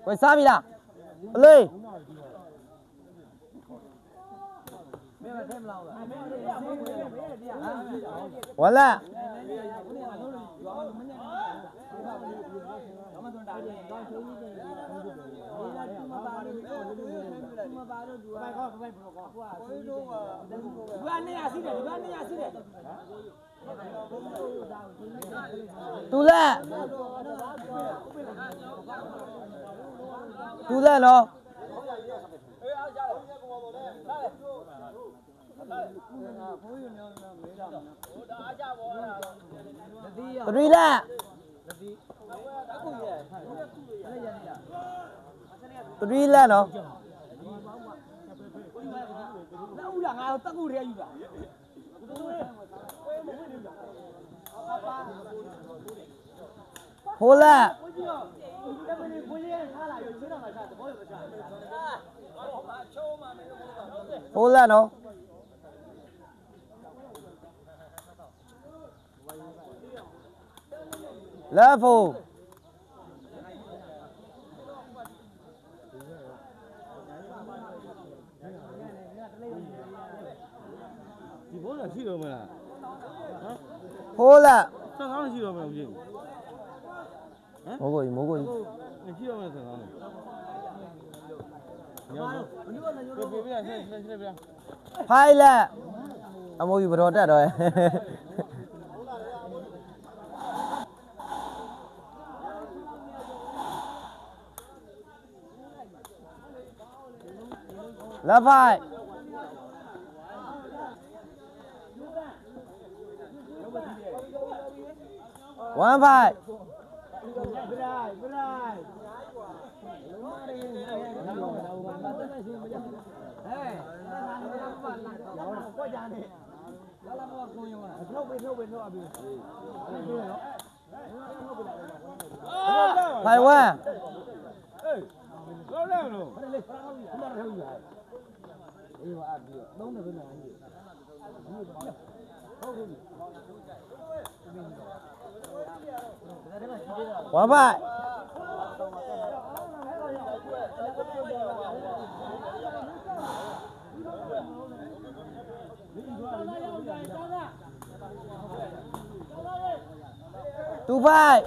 喂，啥米啦？来。完了。杜兰，杜兰喏。对了，对了喏。好了。好了喏。Level ဒီဘောကရှိတော့မလားဟမ် 好了ဆက်ကောင်းရှိတော့မလားကြည့်မိုးကိုကြီးမိုးကိုကြီး ရှိတော့မလားဆက်ကောင်းတယ်ညောင်းပြပြဆက်ပြ ဖိုင်လက်အမိုးကြီးဘတော်တက်တော့Left five. 1-5. Five one. One five. Two five.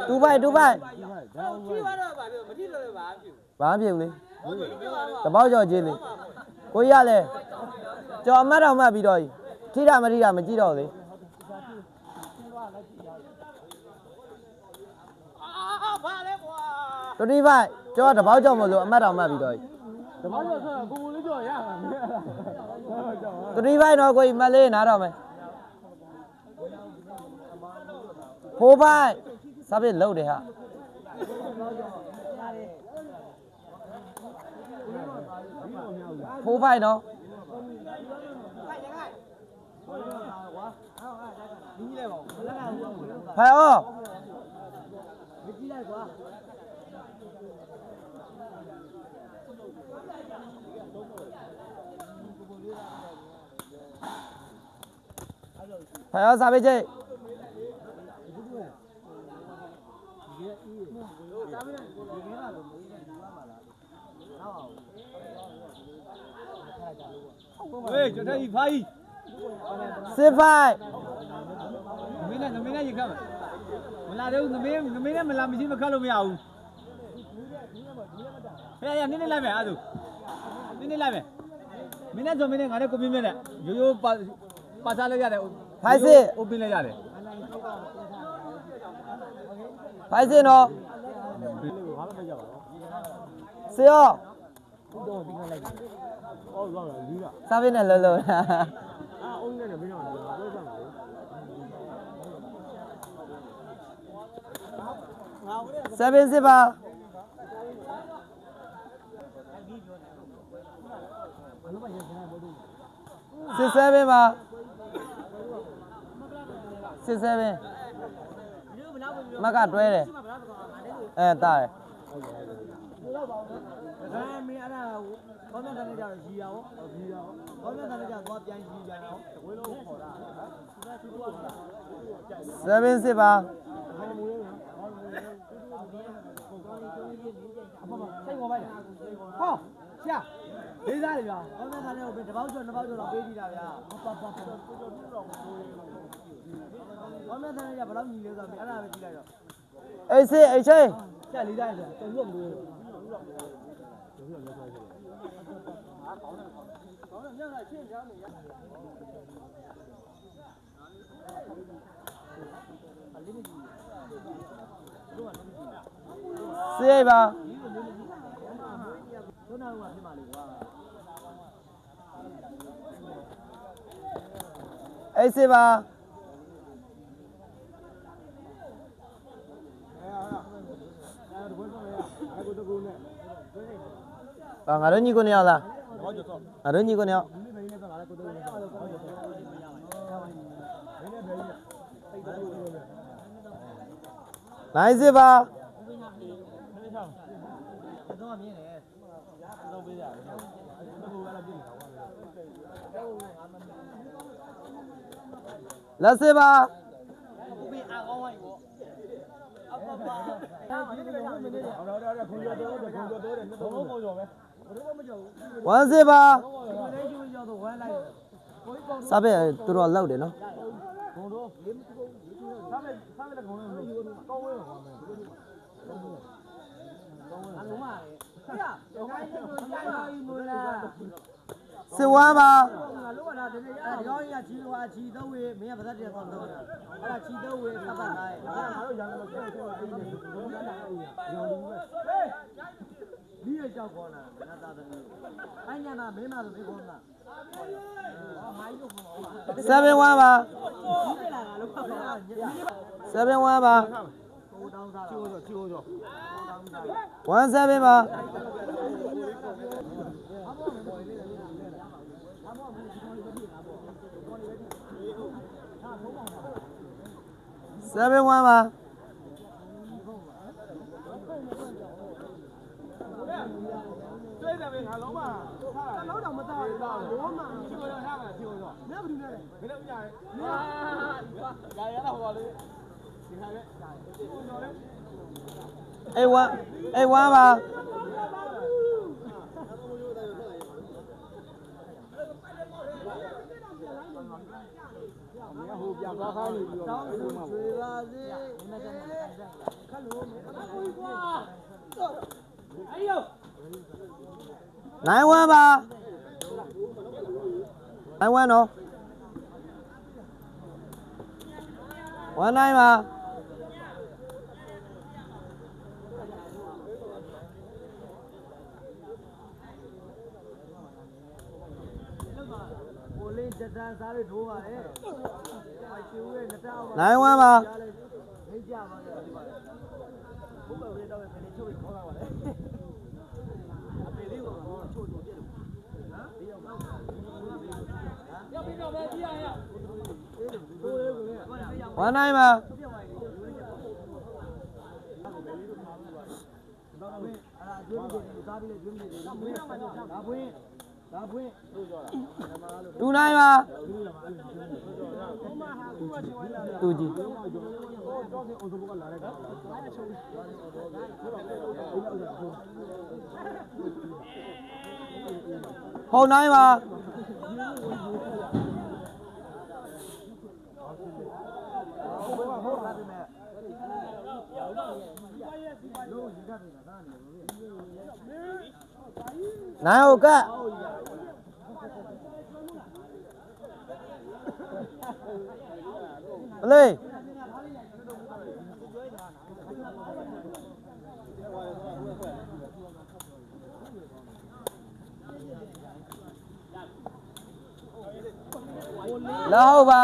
Two five. Two five. Bán nhiều đi. Cái bao giờ gì đi. Cô ya lên. Cho mắt đâu mà bị rồi. Thi ra mà chỉ đâu đi. Tôi đi vậy. Cho cái bao giờ mà rồi mắt đâu mà bị rồi. Tôi đi vậy nó coi mà lên nào đâu mày. Hô vai. Sao biết lâu đấy hả? Hô vai nó. Phải không? Phải không? Sao biết chị? Ê, cho thấy phai. Xếp phai. Người này gì không? Mình làm đâu, người này mình làm gì mà khá lâu mèo. Thế em nên làm mẹ à rồi. Nên làm mẹ. Mình này rồi mình này ngài có biết mẹ này. Yo pasa lấy ra đây. Phải gì? Open lấy ra đây. Phải gì nó? Siêu. Sao bên này lờ lờ sao bên gì ba? Six seven ba? Six seven. Mà cả đuôi đấy. Ta. Mình ăn là có mấy thằng này gì đâu, có mấy thằng này có tiền gì đâu, quên luôn khổ ra. 7 6ပါ စိတ်ဝင်ပါ့ဟောရှာလေးစားလေဗျာကောင်းတဲ့ခါလေးကိုတပေါက်ကျော်နှစ်ပေါက်ကျော်တော့ပေးကြည့်တာဗျာကောင်းတဲ့ခါလေးကဘယ်လောက်ညီလဲဆိုတော့အဲ့ဒါပဲကြည့်လိုက်တော့ အေးစေးအေးချေ ရှာလေးစားလေဗျာတုံ့လို့မလို့စေးပါ ခုနကဖြစ်မှာလေကွာ အေးစေးပါငါတို့ညီကိုနေရလားငါတို့ညီကိုနေရနိုင်စေပါ တော့မြင်တယ်တော့ပေးရတယ် လက်စေပါ ဘယ်အားကောင်းဝိုင်းပေါ့အပပအဲ့ဒီလိုမျိုးနေတယ် ခွန်ကျော်တော့နှစ်သုံးပုံကျော်ပဲ ဘယ်တော့မှမကြောက်ဘူး ဝမ်းစေပါ ဒီလေးကျွေးကြောတော့ဝမ်းလိုက်ကိုကြီးကောင်း စားပဲတော်တော်လောက်တယ်နော် ဘုံတော့လေးမတူဘူးစားမယ်လည်းခေါင်းနဲ့ကောင်းဝဲပါမယ်အလုံးမရဟဲ့တော့ခိုင်းတယ်လို့ကြားရည်မလား စေဝမ်းပါ ငါလောကတာတကယ်ရဒီကောင်းကြီးကချီလို့ဟာချီတော့ဝေးမင်းကဗဇက်တယ်ကောင်းတော့တာအဲ့ဒါချီတော့ဝေးသတ်တာလိုက်ငါတို့ရံလို့ကျဲကျဲအေးနေတယ်ဘုံလာအေးရရော်ဒီပဲဟေးဒီရကြောက်ခေါ်လာငါသားသမီးအိုင်းညာနာမင်းမဆိုပြီးခေါ်လာမိုင်းလို့ခေါ်ပါ7 1ပါ ဒီပြလာငါလို့ခေါ်လာ7 1ပါ ကိုတောင်းစားချိုးချိုး17ပါ7 1ပါတွေ့တယ်ပဲငါလုံးမလုံးတော့မသားဘူးလုံးမချိုးတော့ထားမှာချိုးတော့မင်းဘာလုပ်လဲမင်းလည်းဥညာရဲရရတော့ဟောလေဒီခါပဲအေး1ပါဟိုပြန်သွားခိုင်းနေပြီးတော့တောင်းဆိုဆွေပါစေခက်လို့ကိုကွာအဲ့ယော9 1ပါ9 1နော်19ပါကိုလေးတက်တန်းစားလို့ဒိုးပါလေအရှိဦးရဲ့လက်တောက်ပါ9 1ပါ မိကြပါလေဒီပါဘုတ်ပဲတော့ပဲနေချိုးပြီးခေါ်လာပါလေအပေလေးကိုချိုးချိုးပြည့်လို့ဟမ်ဒီရောက်တော့ရောက်ပြီးတော့ပဲကြည့်ရအောင်ဒိုးလေးကိုလည်း19ပါ ပြတ်သွားပြီဒါပဲအဲ့ဒါကျွေးပြီးတယ်စားပြီးလေကျွေးပြီးတယ်ဒါပွင့်ဒါပွင့်ဒါပွင့်လို့ပြောတာ2 9ပါတူကြီးဟုတ်နိုင်ပါနိုင်ဟုတ်ကလေး လာဟုတ်ပါ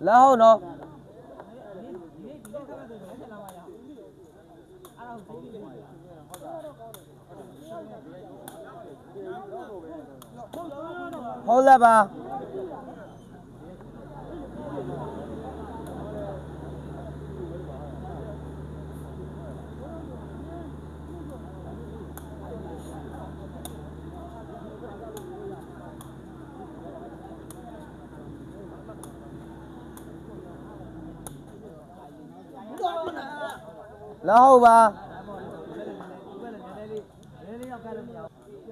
လာဟုတ်နော်ဟုတ်လားပါ လာဟုတ်ပါ လေးရောက်ကလို့မရဘူး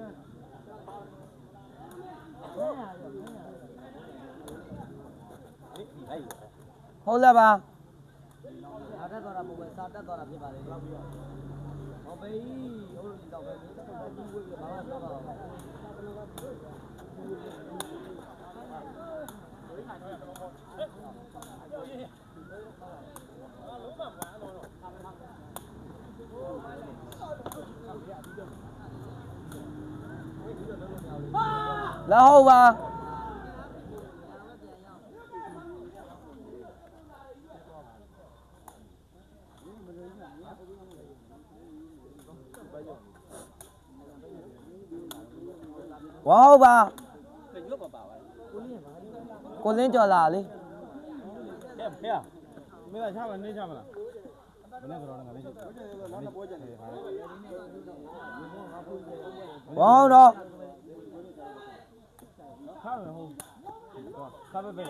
ဟုတ်လားပါ စားတက်သွားတာမဟုတ်ပဲစားတက်သွားတာဖြစ်ပါလေဟုတ်ပြီဟုတ်လို့ဒီတော့ပဲဒီဝေးပြီးဘာမှမပြောပါဘူးလာဟုတ်ပါဝါဟုတ်ပါကိုလင်းကြော်လာလေ ဟဲ့ဖေမင်းကချမလားနေချမလားဘယ်နဲ့ကတော့ငါလေးချနောက်ပွဲကြတယ်ဟာ ဝါဟုတ်တော့ ခါမယ်ဟုတ်ခါပဲပဲ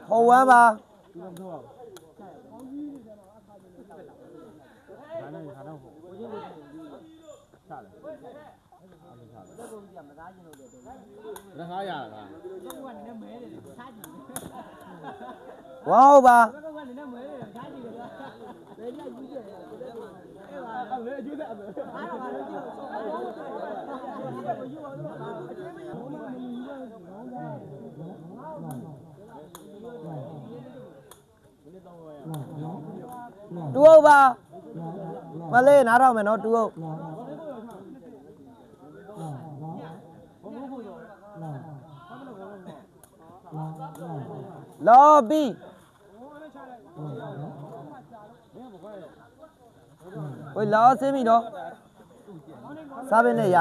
ဟိုဝမ်းပါ ဒီလိုပြောအောင်ဒါနဲ့ခါတော့ဟုတ်ချတယ်လက်ငါရတာ ဝါဟုတ်ပါ အဲ့လေအကျိုးတဲ့အမေ တူဟုတ်ပါမလေးနားထောင်မယ်နော်တူဟုတ်လော်ဘီဝေးလော်စင်းပြီနော်စားပင်းနဲ့ရ